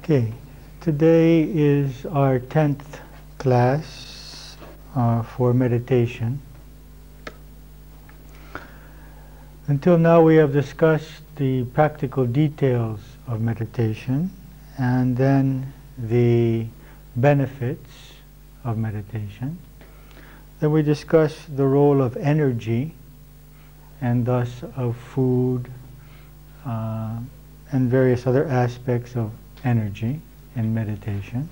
Okay, today is our 10th class for meditation. Until now we have discussed the practical details of meditation and then the benefits of meditation. Then we discussed the role of energy and thus of food and various other aspects of energy in meditation.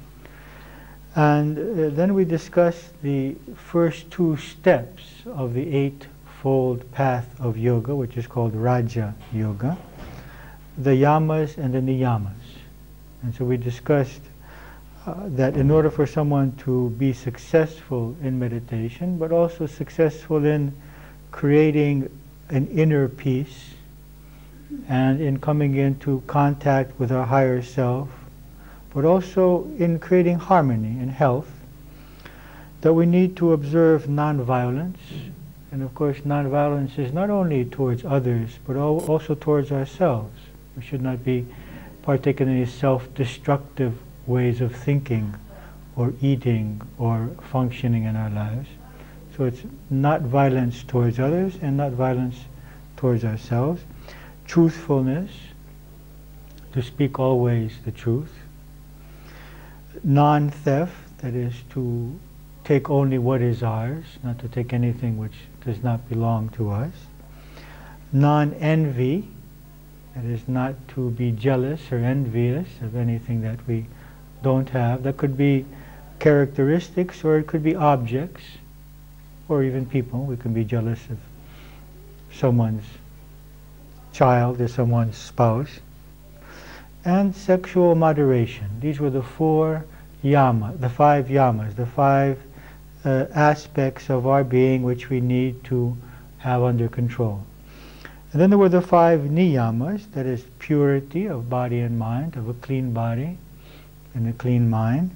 And then we discussed the first two steps of the eightfold path of yoga, which is called Raja Yoga, the yamas and the niyamas. And so we discussed that in order for someone to be successful in meditation, but also successful in creating an inner peace and in coming into contact with our higher self, but also in creating harmony and health, that we need to observe non-violence. And of course, non-violence is not only towards others, but also towards ourselves. We should not be partaking in any self-destructive ways of thinking or eating or functioning in our lives. So it's not violence towards others and not violence towards ourselves. Truthfulness, to speak always the truth. Non-theft, that is to take only what is ours, not to take anything which does not belong to us. Non-envy, that is not to be jealous or envious of anything that we don't have. That could be characteristics or it could be objects or even people. We can be jealous of someone's child or someone's spouse. And sexual moderation. These were the five yamas, the five aspects of our being which we need to have under control. And then there were the five niyamas, that is purity of body and mind, of a clean body and a clean mind.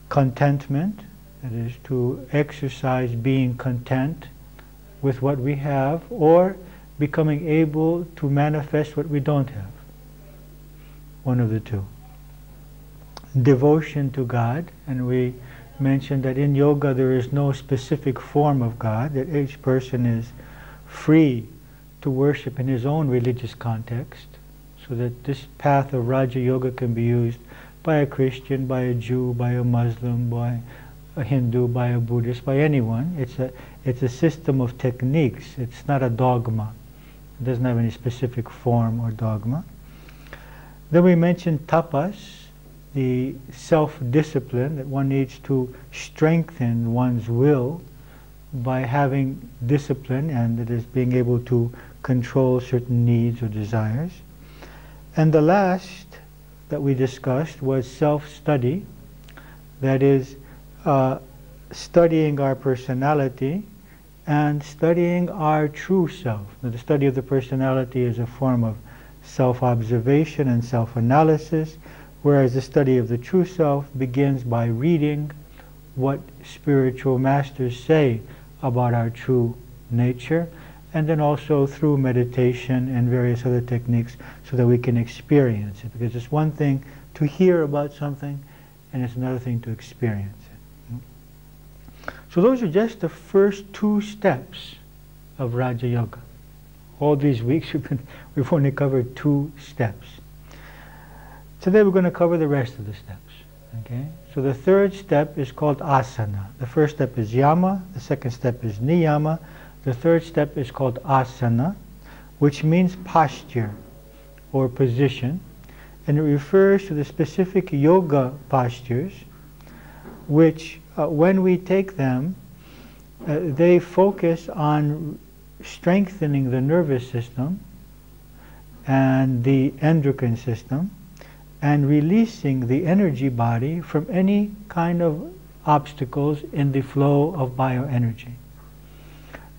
Contentment, that is to exercise being content with what we have or becoming able to manifest what we don't have. One of the two. Devotion to God, and we mentioned that in yoga there is no specific form of God, that each person is free to worship in his own religious context, so that this path of Raja Yoga can be used by a Christian, by a Jew, by a Muslim, by a Hindu, by a Buddhist, by anyone. It's a system of techniques. It's not a dogma. It doesn't have any specific form or dogma. Then we mentioned tapas, the self-discipline, that one needs to strengthen one's will by having discipline, and that is being able to control certain needs or desires. And the last that we discussed was self-study, that is studying our personality and studying our true self. Now, the study of the personality is a form of self-observation and self-analysis, whereas the study of the true self begins by reading what spiritual masters say about our true nature, and then also through meditation and various other techniques so that we can experience it. Because it's one thing to hear about something and it's another thing to experience it. So those are just the first two steps of Raja Yoga. All these weeks we've only covered two steps. Today we're going to cover the rest of the steps. Okay? So the third step is called Asana. The first step is Yama, the second step is Niyama, the third step is called Asana, which means posture or position, and it refers to the specific yoga postures which when we take them, they focus on strengthening the nervous system and the endocrine system and releasing the energy body from any kind of obstacles in the flow of bioenergy.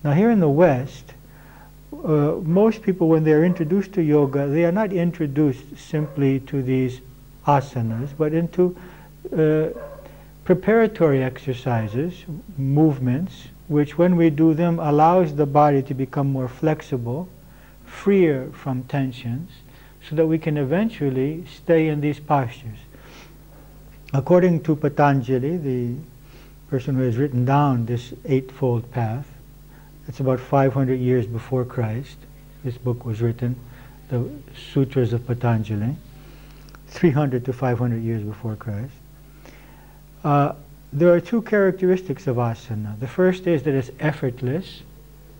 Now here in the West, most people when they're introduced to yoga, they are not introduced simply to these asanas, but into preparatory exercises, movements, which when we do them allows the body to become more flexible, freer from tensions, so that we can eventually stay in these postures. According to Patanjali, the person who has written down this eightfold path, it's about 500 years before Christ. This book was written, the Sutras of Patanjali, 300 to 500 years before Christ. There are two characteristics of asana. The first is that it's effortless.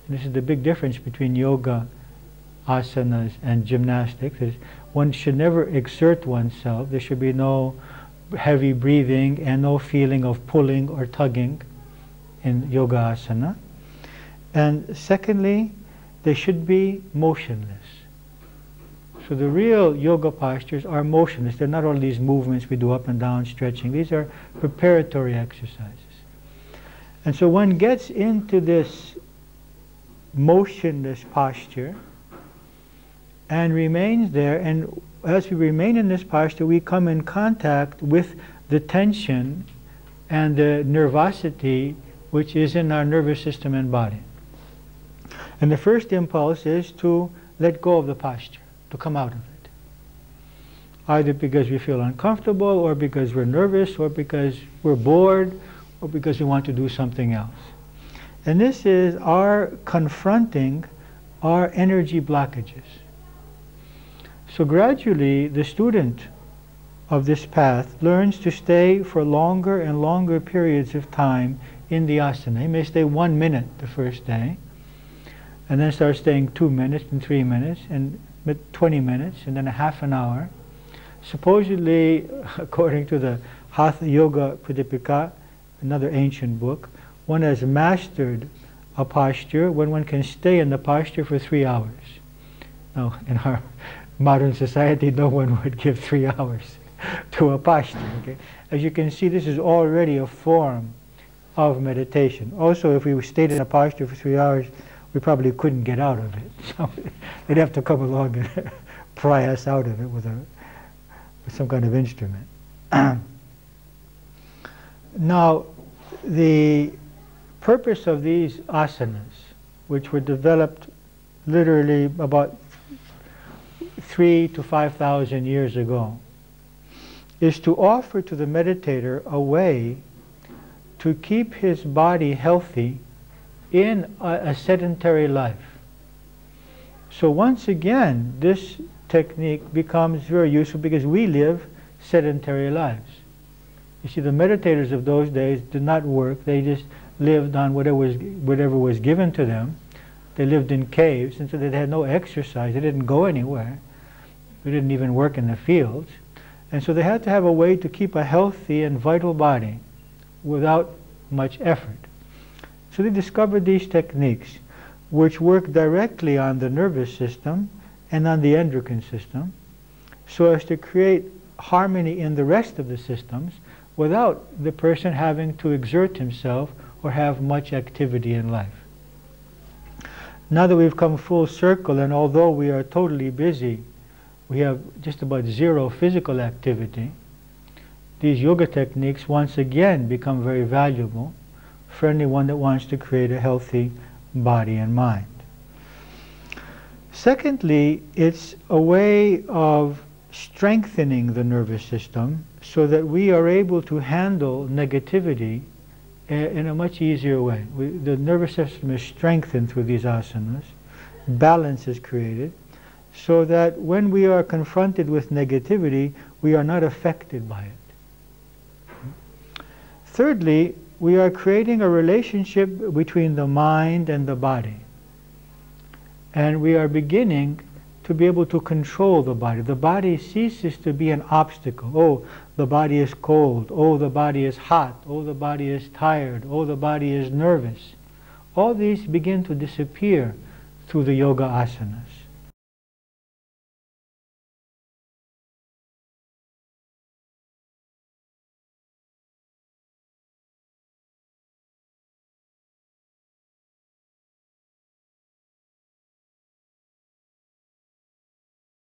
This is the big difference between yoga asanas and gymnastics. Is one should never exert oneself. There should be no heavy breathing and no feeling of pulling or tugging in yoga asana. And secondly, they should be motionless. So the real yoga postures are motionless. They're not all these movements we do up and down, stretching. These are preparatory exercises. And so one gets into this motionless posture and remains there, and as we remain in this posture, we come in contact with the tension and the nervosity which is in our nervous system and body. And the first impulse is to let go of the posture, to come out of it. Either because we feel uncomfortable, or because we're nervous, or because we're bored, or because we want to do something else. And this is our confronting our energy blockages. So gradually, the student of this path learns to stay for longer and longer periods of time in the asana. He may stay 1 minute the first day, and then start staying 2 minutes and 3 minutes and 20 minutes and then a half an hour. Supposedly, according to the Hatha Yoga Pradipika, another ancient book, one has mastered a posture when one can stay in the posture for 3 hours. Now, in our modern society, no one would give 3 hours to a posture. Okay? As you can see, this is already a form of meditation. Also, if we stayed in a posture for 3 hours, we probably couldn't get out of it. So they'd have to come along and pry us out of it with some kind of instrument. Now, the purpose of these asanas, which were developed literally about 3,000 to 5,000 years ago, is to offer to the meditator a way to keep his body healthy in a sedentary life. So once again, this technique becomes very useful because we live sedentary lives. You see, the meditators of those days did not work. They just lived on whatever was given to them. They lived in caves, and so they had no exercise. They didn't go anywhere. They didn't even work in the fields. And so they had to have a way to keep a healthy and vital body without much effort. So they discovered these techniques which work directly on the nervous system and on the endocrine system, so as to create harmony in the rest of the systems without the person having to exert himself or have much activity in life. Now that we've come full circle, and although we are totally busy, we have just about zero physical activity, these yoga techniques once again become very valuable for anyone that wants to create a healthy body and mind. Secondly, it's a way of strengthening the nervous system so that we are able to handle negativity in a much easier way. The nervous system is strengthened through these asanas. Balance is created so that when we are confronted with negativity, we are not affected by it. Thirdly, we are creating a relationship between the mind and the body. And we are beginning to be able to control the body. The body ceases to be an obstacle. Oh, the body is cold. Oh, the body is hot. Oh, the body is tired. Oh, the body is nervous. All these begin to disappear through the yoga asanas.